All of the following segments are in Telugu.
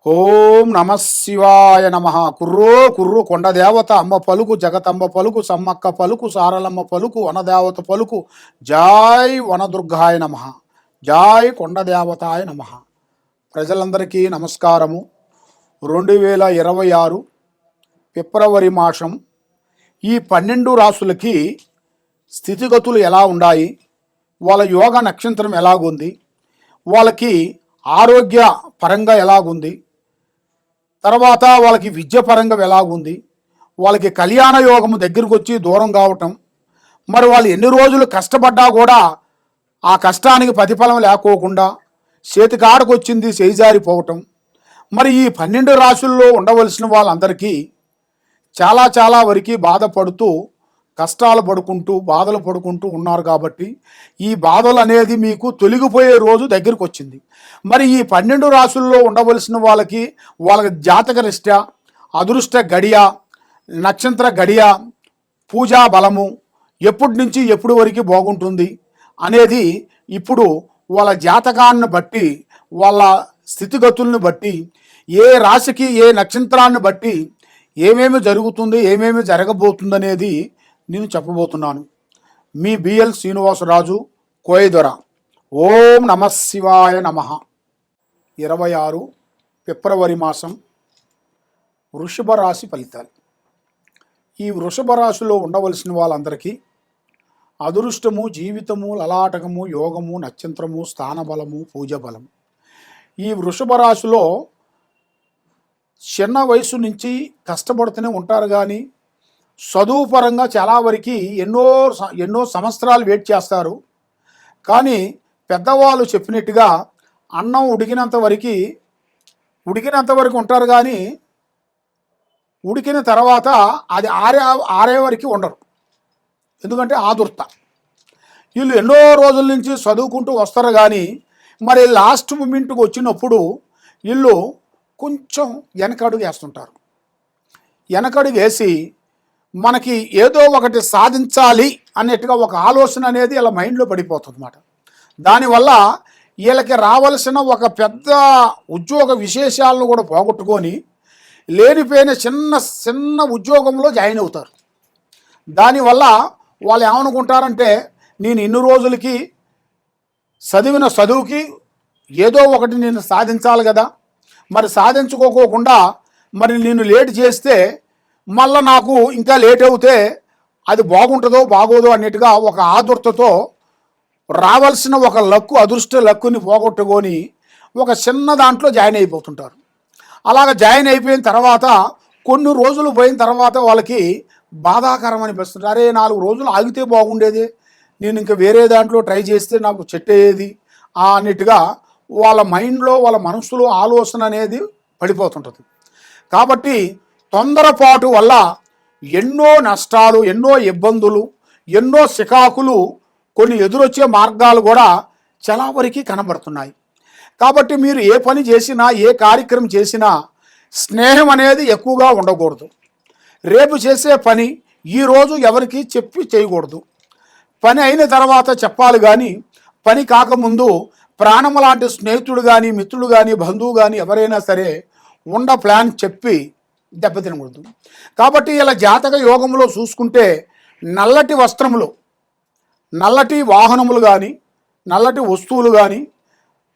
ఓం నమ శివాయ నమ. కుర్రో కుర్రు కొండదేవత అమ్మ పలుకు, జగతమ్మ పలుకు, సమ్మక్క పలుకు, సారలమ్మ పలుకు, వనదేవత పలుకు. జాయ్ వనదుర్గాయ నమ, జాయ్ కొండదేవతాయ నమ. ప్రజలందరికీ నమస్కారము. 2026 ఫిబ్రవరి మాసం ఈ 12 రాసులకి స్థితిగతులు ఎలా ఉన్నాయి, వాళ్ళ యోగ నక్షత్రం ఎలాగుంది, వాళ్ళకి ఆరోగ్య పరంగా ఎలాగుంది, తర్వాత వాళ్ళకి విద్య పరంగా ఎలాగుంది, వాళ్ళకి కళ్యాణ యోగము దగ్గరకు వచ్చి దూరం కావటం, మరి వాళ్ళు ఎన్ని రోజులు కష్టపడ్డా కూడా ఆ కష్టానికి ప్రతిఫలం లేకోకుండా చేతికాడకు వచ్చింది చేజారిపోవటం. మరి ఈ 12 రాశుల్లో ఉండవలసిన వాళ్ళందరికీ చాలా వరకు బాధపడుతూ కష్టాలు పడుకుంటూ బాధలు పడుకుంటూ ఉన్నారు. కాబట్టి ఈ బాధలు అనేది మీకు తొలగిపోయే రోజు దగ్గరికి వచ్చింది. మరి ఈ 12 రాశుల్లో ఉండవలసిన వాళ్ళకి వాళ్ళ జాతక రీత్యా అదృష్ట గడియ, నక్షత్ర గడియ, పూజా బలము ఎప్పటి నుంచి ఎప్పటి వరకు బాగుంటుంది అనేది ఇప్పుడు వాళ్ళ జాతకాన్ని బట్టి, వాళ్ళ స్థితిగతుల్ని బట్టి, ఏ రాశికి ఏ నక్షత్రాన్ని బట్టి ఏమేమి జరుగుతుంది, ఏమేమి జరగబోతుంది అనేది నేను చెప్పబోతున్నాను. మీ బిఎల్ శ్రీనివాసరాజు, కోయదొర. ఓం నమ శివాయ నమ. 26 ఫిబ్రవరి మాసం వృషభ రాశి ఫలితాలు. ఈ వృషభ రాశిలో ఉండవలసిన వాళ్ళందరికీ అదృష్టము, జీవితము, లలాటకము, యోగము, నక్షత్రము, స్థానబలము, పూజ బలము. ఈ వృషభ రాశిలో చిన్న వయసు నుంచి కష్టపడుతూనే ఉంటారు. కానీ చదువు పరంగా చాలా వరకు ఎన్నో సంవత్సరాలు వెయిట్ చేస్తారు. కానీ పెద్దవాళ్ళు చెప్పినట్టుగా అన్నం ఉడికినంత వరకు ఉంటారు. కానీ ఉడికిన తర్వాత అది ఆరే వరకు ఉండరు. ఎందుకంటే ఆదుర్త. వీళ్ళు ఎన్నో రోజుల నుంచి చదువుకుంటూ వస్తారు. కానీ మరి లాస్ట్ మూమెంట్కి వచ్చినప్పుడు వీళ్ళు కొంచెం వెనకడుగు వేస్తుంటారు. వెనకడుగు వేసి మనకి ఏదో ఒకటి సాధించాలి అన్నట్టుగా ఒక ఆలోచన అనేది ఇలా మైండ్లో పడిపోతుంది అన్నమాట. దానివల్ల వీళ్ళకి రావలసిన ఒక పెద్ద ఉద్యోగ విశేషాలను కూడా పోగొట్టుకొని లేనిపోయిన చిన్న ఉద్యోగంలో జాయిన్ అవుతారు. దానివల్ల వాళ్ళు ఏమనుకుంటారంటే, నేను ఇన్ని రోజులకి చదివిన చదువుకి ఏదో ఒకటి నేను సాధించాలి కదా, మరి సాధించుకోకుండా మరి నేను లేట్ చేస్తే మళ్ళీ నాకు ఇంకా లేట్ అవుతే అది బాగుంటుందో బాగోదో అన్నట్టుగా ఒక ఆదుర్తతో రావాల్సిన ఒక అదృష్ట లక్కుని పోగొట్టుకొని ఒక చిన్న దాంట్లో జాయిన్ అయిపోతుంటారు. అలాగ జాయిన్ అయిపోయిన తర్వాత కొన్ని రోజులు పోయిన తర్వాత వాళ్ళకి బాధాకరం అనిపిస్తుంది. అరే 4 రోజులు ఆగితే బాగుండేది, నేను ఇంకా వేరే దాంట్లో ట్రై చేస్తే నాకు సెట్ అయ్యేది అన్నట్టుగా వాళ్ళ మైండ్లో, వాళ్ళ మనసులో ఆలోచన అనేది పడిపోతుంటుంది. కాబట్టి తొందరపాటు వల్ల ఎన్నో నష్టాలు, ఎన్నో ఇబ్బందులు, ఎన్నో చికాకులు, కొన్ని ఎదురొచ్చే మార్గాలు కూడా చాలా వరకు కనబడుతున్నాయి. కాబట్టి మీరు ఏ పని చేసినా, ఏ కార్యక్రమం చేసినా స్నేహం అనేది ఎక్కువగా ఉండకూడదు. రేపు చేసే పని ఈరోజు ఎవరికి చెప్పి చేయకూడదు. పని అయిన తర్వాత చెప్పాలి. కానీ పని కాకముందు ప్రాణం లాంటి స్నేహితుడు కానీ, మిత్రుడు కానీ, బంధువు కానీ ఎవరైనా సరే ప్లాన్ చెప్పి దెబ్బతినకూడదు. కాబట్టి ఇలా జాతక యోగంలో చూసుకుంటే నల్లటి వస్త్రములు, నల్లటి వాహనములు కానీ, నల్లటి వస్తువులు కానీ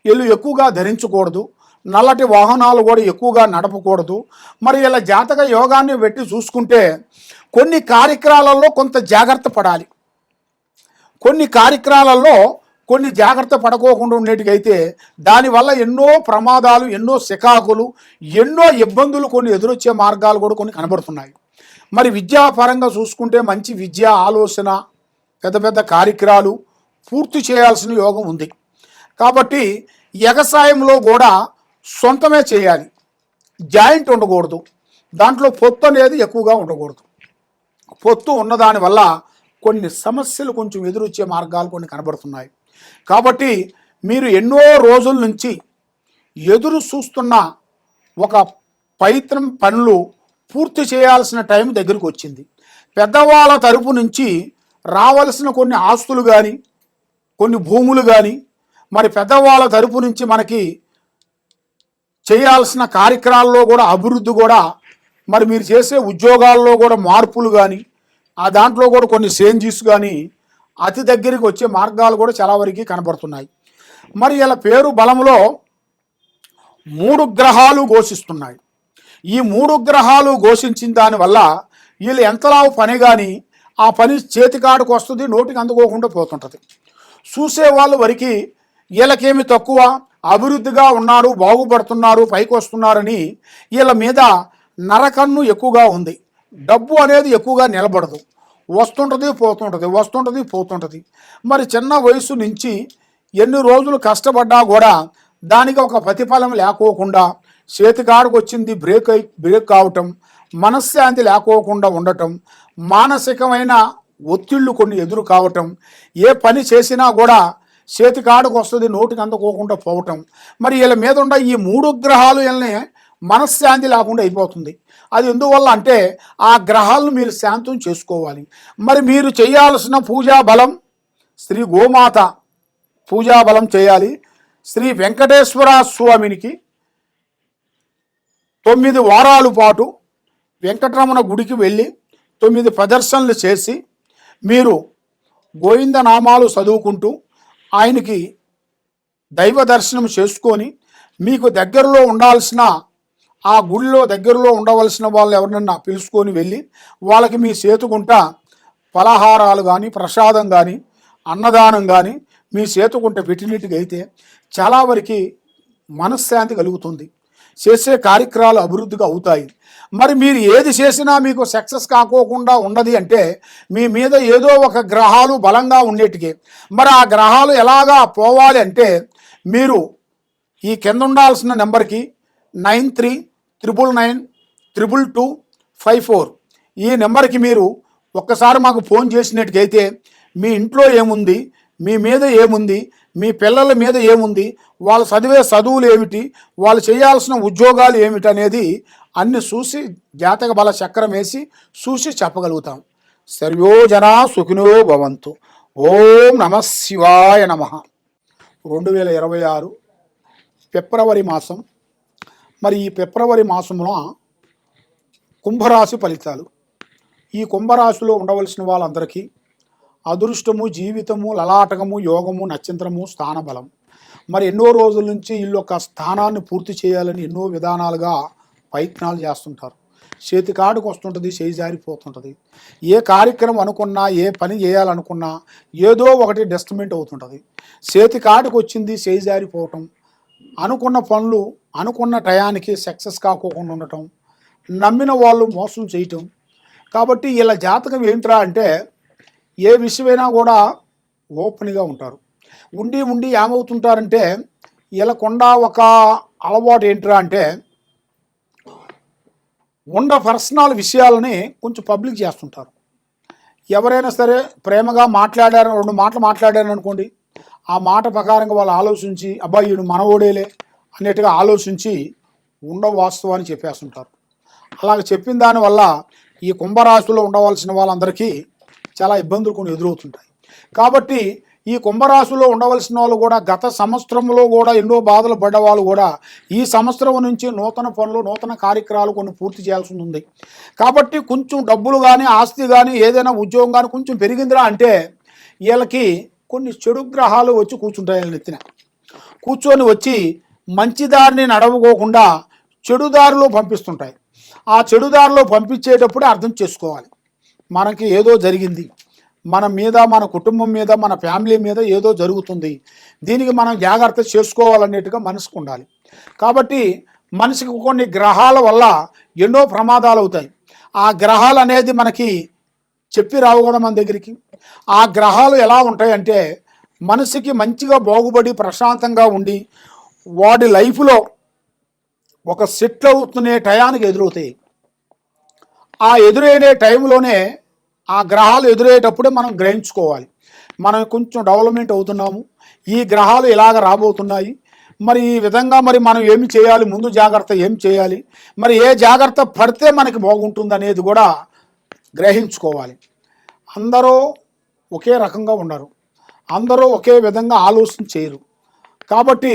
వీళ్ళు ఎక్కువగా ధరించకూడదు. నల్లటి వాహనాలు కూడా ఎక్కువగా నడపకూడదు. మరి ఇలా జాతక యోగాన్ని పెట్టి చూసుకుంటే కొన్ని కార్యక్రమాలలో కొంత జాగ్రత్త పడాలి. కొన్ని కార్యక్రమాలలో కొన్ని జాగ్రత్త పడుకోకుండా ఉండేటికైతే దానివల్ల ఎన్నో ప్రమాదాలు, ఎన్నో చికాకులు, ఎన్నో ఇబ్బందులు, కొన్ని ఎదురొచ్చే మార్గాలు కూడా కొన్ని కనబడుతున్నాయి. మరి విద్యాపరంగా చూసుకుంటే మంచి విద్య, ఆలోచన, పెద్ద కార్యక్రమాలు పూర్తి చేయాల్సిన యోగం ఉంది. కాబట్టి వ్యవసాయంలో కూడా సొంతమే చేయాలి, జాయింట్ ఉండకూడదు. దాంట్లో పొత్తు అనేది ఎక్కువగా ఉండకూడదు. పొత్తు ఉన్నదాని వల్ల కొన్ని సమస్యలు, కొంచెం ఎదురొచ్చే మార్గాలు కొన్ని కనబడుతున్నాయి. కాబట్టి మీరు ఎన్నో రోజుల నుంచి ఎదురు చూస్తున్న ఒక ప్రయత్నం, పనులు పూర్తి చేయాల్సిన టైం దగ్గరికి వచ్చింది. పెద్దవాళ్ళ తరపు నుంచి రావాల్సిన కొన్ని ఆస్తులు కానీ, కొన్ని భూములు కానీ, మరి పెద్దవాళ్ళ తరపు నుంచి మనకి చేయాల్సిన కార్యక్రమాల్లో కూడా అభివృద్ధి కూడా, మరి మీరు చేసే ఉద్యోగాల్లో కూడా మార్పులు కానీ, ఆ దాంట్లో కూడా కొన్ని చేంజెస్ కానీ అతి దగ్గరికి వచ్చే మార్గాలు కూడా చాలా వరకు కనబడుతున్నాయి. మరి ఇలా పేరు బలంలో 3 గ్రహాలు ఘోషిస్తున్నాయి. ఈ 3 గ్రహాలు ఘోషించిన దానివల్ల వీళ్ళు ఎంతలా పని కానీ ఆ పని చేతికాడుకు వస్తుంది, నోటికి అందుకోకుండా పోతుంటుంది. చూసేవాళ్ళు వరకు వీళ్ళకేమి తక్కువ, అభివృద్ధిగా ఉన్నారు, బాగుపడుతున్నారు, పైకి వస్తున్నారని వీళ్ళ మీద నరకన్ను ఎక్కువగా ఉంది. డబ్బు అనేది ఎక్కువగా నిలబడదు, వస్తుంటుంది పోతుంటుంది, వస్తుంటుంది పోతుంటుంది. మరి చిన్న వయసు నుంచి ఎన్ని రోజులు కష్టపడ్డా కూడా దానికి ఒక ప్రతిఫలం లేకోకుండా చేతికాడుకు వచ్చింది బ్రేక్ కావటం, మనశ్శాంతి లేకోకుండా ఉండటం, మానసికమైన ఒత్తిళ్లు కొన్ని ఎదురు కావటం, ఏ పని చేసినా కూడా చేతికాడుకు వస్తుంది, నోటికి అందుకోకుండా పోవటం. మరి వీళ్ళ మీద ఉన్న ఈ 3 గ్రహాలు వీళ్ళని మనశ్శాంతి లేకుండా అయిపోతుంది. అది ఎందువల్ల అంటే ఆ గ్రహాలను మీరు శాంతం చేసుకోవాలి. మరి మీరు చేయాల్సిన పూజా బలం శ్రీ గోమాత పూజా బలం చేయాలి. శ్రీ వెంకటేశ్వర స్వామినికి 9 వారాల పాటు వెంకటరమణ గుడికి వెళ్ళి 9 ప్రదర్శనలు చేసి మీరు గోవిందనామాలు చదువుకుంటూ ఆయనకి దైవ దర్శనం చేసుకొని, మీకు దగ్గరలో ఉండాల్సిన ఆ గుడిలో దగ్గరలో ఉండవలసిన వాళ్ళు ఎవరినన్నా పిలుచుకొని వెళ్ళి వాళ్ళకి మీ చేతుకుంట పలహారాలు కానీ, ప్రసాదం కానీ, అన్నదానం కానీ మీ చేతుకుంట పెట్టినట్టుగా అయితే చాలా వరకు మనశ్శాంతి కలుగుతుంది, చేసే కార్యక్రమాలు అభివృద్ధిగా అవుతాయి. మరి మీరు ఏది చేసినా మీకు సక్సెస్ కాకోకుండా ఉండదు అంటే మీ మీద ఏదో ఒక గ్రహాలు బలంగా ఉండేటికి. మరి ఆ గ్రహాలు ఎలాగా పోవాలి అంటే మీరు ఈ కింద ఉండాల్సిన నెంబర్కి 9399922254 ఈ నెంబర్కి మీరు ఒక్కసారి మాకు ఫోన్ చేసినట్టుకైతే మీ ఇంట్లో ఏముంది, మీ మీద ఏముంది, మీ పిల్లల మీద ఏముంది, వాళ్ళు చదివే చదువులు ఏమిటి, వాళ్ళు చేయాల్సిన ఉద్యోగాలు ఏమిటి అనేది అన్ని చూసి జాతక బల చక్రం వేసి చూసి చెప్పగలుగుతాం. సర్వో జనా సుఖినో భవంతు. ఓం నమః శివాయ నమః. 2026 ఫిబ్రవరి మాసం. మరి ఈ ఫిబ్రవరి మాసంలో కుంభరాశి ఫలితాలు. ఈ కుంభరాశిలో ఉండవలసిన వాళ్ళందరికీ అదృష్టము, జీవితము, లలాటకము, యోగము, నక్షత్రము, స్థానబలం. మరి ఎన్నో రోజుల నుంచి వీళ్ళు ఒక స్థానాన్ని పూర్తి చేయాలని ఎన్నో విధానాలుగా ప్రయత్నాలు చేస్తుంటారు. చేతికాడుకు వస్తుంటుంది, చేయి జారిపోతుంటుంది. ఏ కార్యక్రమం అనుకున్నా, ఏ పని చేయాలనుకున్నా ఏదో ఒకటి డిస్టర్బెంట్ అవుతుంటుంది. చేతికాడుకు వచ్చింది, చేయి జారిపోవటం, అనుకున్న పనులు అనుకున్న టయానికి సక్సెస్ కాకోకుండా ఉండటం, నమ్మిన వాళ్ళు మోసం చేయటం. కాబట్టి వీళ్ళ జాతకం ఏంట్రా అంటే ఏ విషయమైనా కూడా ఓపెన్గా ఉంటారు. ఉండి ఏమవుతుంటారంటే వీళ్ళకుండా ఒక అలవాటు ఏంట్రా అంటే పర్సనల్ విషయాలని కొంచెం పబ్లిక్ చేస్తుంటారు. ఎవరైనా సరే ప్రేమగా మాట్లాడారు, 2 మాటలు మాట్లాడారు అనుకోండి, ఆ మాట ప్రకారంగా వాళ్ళు ఆలోచించి అబ్బాయి వీడు మనవోడేలే అన్నట్టుగా ఆలోచించి వాస్తవాన్ని చెప్పేస్తుంటారు. అలాగ చెప్పిన దానివల్ల ఈ కుంభరాశిలో ఉండవలసిన వాళ్ళందరికీ చాలా ఇబ్బందులు కొన్ని ఎదురవుతుంటాయి. కాబట్టి ఈ కుంభరాశిలో ఉండవలసిన వాళ్ళు కూడా గత సంవత్సరంలో కూడా ఎన్నో బాధలు పడ్డ వాళ్ళు కూడా ఈ సంవత్సరం నుంచి నూతన పనులు, నూతన కార్యక్రమాలు కొన్ని పూర్తి చేయాల్సి ఉంది. కాబట్టి కొంచెం డబ్బులు కానీ, ఆస్తి కానీ, ఏదైనా ఉద్యోగం కానీ కొంచెం పెరిగిందిరా అంటే వీళ్ళకి కొన్ని చెడు గ్రహాలు వచ్చి కూర్చుంటాయి. వీళ్ళ నెత్తిన కూర్చొని వచ్చి మంచి దారిని నడవకోకుండా చెడు దారిలో పంపిస్తుంటాయి. ఆ చెడు దారిలో పంపించేటప్పుడే అర్థం చేసుకోవాలి, మనకి ఏదో జరిగింది, మన మీద, మన కుటుంబం మీద, మన ఫ్యామిలీ మీద ఏదో జరుగుతుంది, దీనికి మనం జాగ్రత్త చేసుకోవాలనేట్టుగా మనసుకు ఉండాలి. కాబట్టి మనిషికి కొన్ని గ్రహాల వల్ల ఎన్నో ప్రమాదాలు అవుతాయి. ఆ గ్రహాలు అనేది మనకి చెప్పి రావు కదా మన దగ్గరికి. ఆ గ్రహాలు ఎలా ఉంటాయంటే మనిషికి మంచిగా బాగుపడి ప్రశాంతంగా ఉండి వాడి లైఫ్లో ఒక సెటిల్ అవుతునే టయానికి ఎదురవుతాయి. ఆ ఎదురైన టైంలోనే ఆ గ్రహాలు ఎదురయ్యేటప్పుడే మనం గ్రహించుకోవాలి, మనం కొంచెం డెవలప్మెంట్ అవుతున్నాము, ఈ గ్రహాలు ఇలాగ రాబోతున్నాయి, మరి ఈ విధంగా మరి మనం ఏమి చేయాలి, ముందు జాగ్రత్త ఏం చేయాలి, మరి ఏ జాగ్రత్త పడితే మనకి బాగుంటుంది అనేది కూడా గ్రహించుకోవాలి. అందరూ ఒకే రకంగా ఉండరు, అందరూ ఒకే విధంగా ఆలోచన చేయరు. కాబట్టి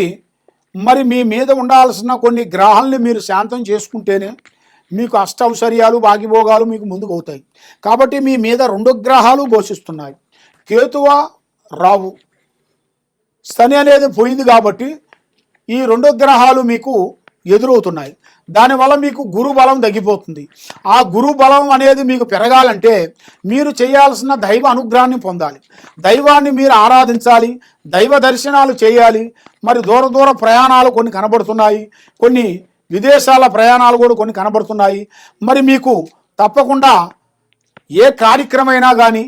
మరి మీ మీద ఉండాల్సిన కొన్ని గ్రహాలని మీరు శాంతం చేసుకుంటేనే మీకు అష్టౌశ్వర్యాలు భాగ్యభోగాలు మీకు ముందుకు అవుతాయి. కాబట్టి మీ మీద 2 గ్రహాలు ఘోషిస్తున్నాయి, కేతువ రావు. శని అనేది పోయింది కాబట్టి ఈ 2 గ్రహాలు మీకు ఎదురవుతున్నాయి. దానివల్ల మీకు గురు బలం తగ్గిపోతుంది. ఆ గురు బలం అనేది మీకు పెరగాలంటే మీరు చేయాల్సిన దైవ అనుగ్రహాన్ని పొందాలి, దైవాన్ని మీరు ఆరాధించాలి, దైవ దర్శనాలు చేయాలి. మరి దూర ప్రయాణాలు కొన్ని కనబడుతున్నాయి, కొన్ని విదేశాల ప్రయాణాలు కూడా కొన్ని కనబడుతున్నాయి. మరి మీకు తప్పకుండా ఏ కార్యక్రమైనా కానీ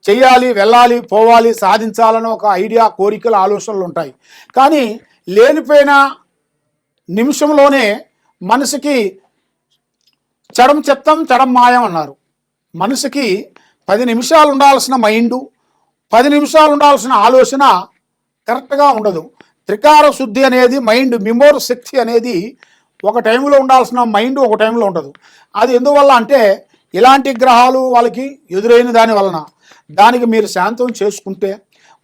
చెయ్యాలి, వెళ్ళాలి, పోవాలి, సాధించాలని ఒక ఐడియా, కోరికలు, ఆలోచనలు ఉంటాయి. కానీ లేనిపోయిన నిమిషంలోనే మనసుకి చడం చిత్తం చడం మాయం అన్నారు. మనసుకి 10 నిమిషాలు ఉండాల్సిన మైండు, 10 నిమిషాలు ఉండాల్సిన ఆలోచన కరెక్ట్గా ఉండదు. త్రికార శుద్ధి అనేది మైండ్, మెమోరీ శక్తి అనేది ఒక టైంలో ఉండాల్సిన మైండ్ ఒక టైంలో ఉండదు. అది ఎందువల్ల అంటే ఇలాంటి గ్రహాలు వాళ్ళకి ఎదురైన దాని వలన. దానికి మీరు శాంతం చేసుకుంటే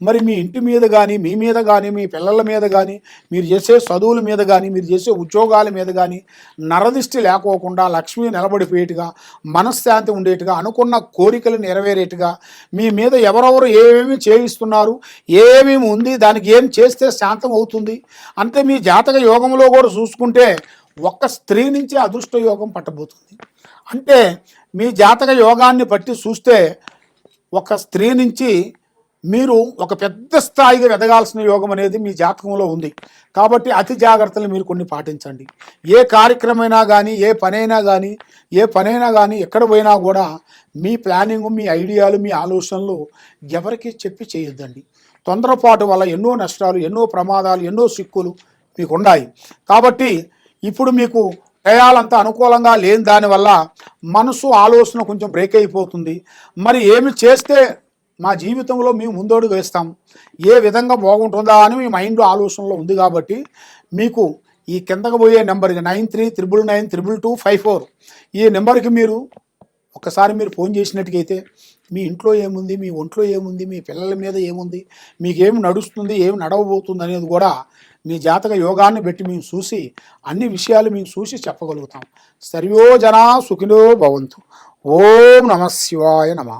మరి మీ ఇంటి మీద కానీ, మీ మీద కానీ, మీ పిల్లల మీద కానీ, మీరు చేసే చదువుల మీద కానీ, మీరు చేసే ఉద్యోగాల మీద కానీ నరదిష్టి లేకోకుండా లక్ష్మి నిలబడిపోయేట్టుగా, మనశ్శాంతి ఉండేట్టుగా, అనుకున్న కోరికలు నెరవేరేట్టుగా, మీ మీద ఎవరెవరు ఏమేమి చేయిస్తున్నారు, ఏమేమి ఉంది, దానికి ఏం చేస్తే శాంతం అవుతుంది. అంతే మీ జాతక యోగంలో కూడా చూసుకుంటే ఒక్క స్త్రీ నుంచి అదృష్ట యోగం పట్టబోతుంది. అంటే మీ జాతక యోగాన్ని బట్టి చూస్తే ఒక స్త్రీ నుంచి మీరు ఒక పెద్ద స్థాయిగా ఎదగాల్సిన యోగం అనేది మీ జాతకంలో ఉంది. కాబట్టి అతి జాగ్రత్తలు మీరు కొన్ని పాటించండి. ఏ కార్యక్రమైనా కానీ, ఏ పనైనా కానీ ఎక్కడ పోయినా కూడా మీ ప్లానింగ్, మీ ఐడియాలు, మీ ఆలోచనలు ఎవరికి చెప్పి చేయొద్దండి. తొందరపాటు వల్ల ఎన్నో నష్టాలు, ఎన్నో ప్రమాదాలు, ఎన్నో సిక్కులు మీకు ఉన్నాయి. కాబట్టి ఇప్పుడు మీకు టయాలంతా అనుకూలంగా లేని దానివల్ల మనసు, ఆలోచన కొంచెం బ్రేక్ అయిపోతుంది. మరి ఏమి చేస్తే మా జీవితంలో మేము ముందడుగు వేస్తాం, ఏ విధంగా బాగుంటుందా అని మీ మైండ్ ఆలోచనలో ఉంది. కాబట్టి మీకు ఈ కిందకు పోయే నెంబర్కి 9399922254 ఈ నెంబర్కి మీరు ఒకసారి మీరు ఫోన్ చేసినట్టుకైతే మీ ఇంట్లో ఏముంది, మీ ఒంట్లో ఏముంది, మీ పిల్లల మీద ఏముంది, మీకేమి నడుస్తుంది, ఏమి నడవబోతుంది అనేది కూడా మీ జాతక యోగాన్ని బట్టి మేము చూసి అన్ని విషయాలు మేము చూసి చెప్పగలుగుతాం. సర్వో జనా సుఖినో భవంతు. ఓం నమః శివాయ నమః.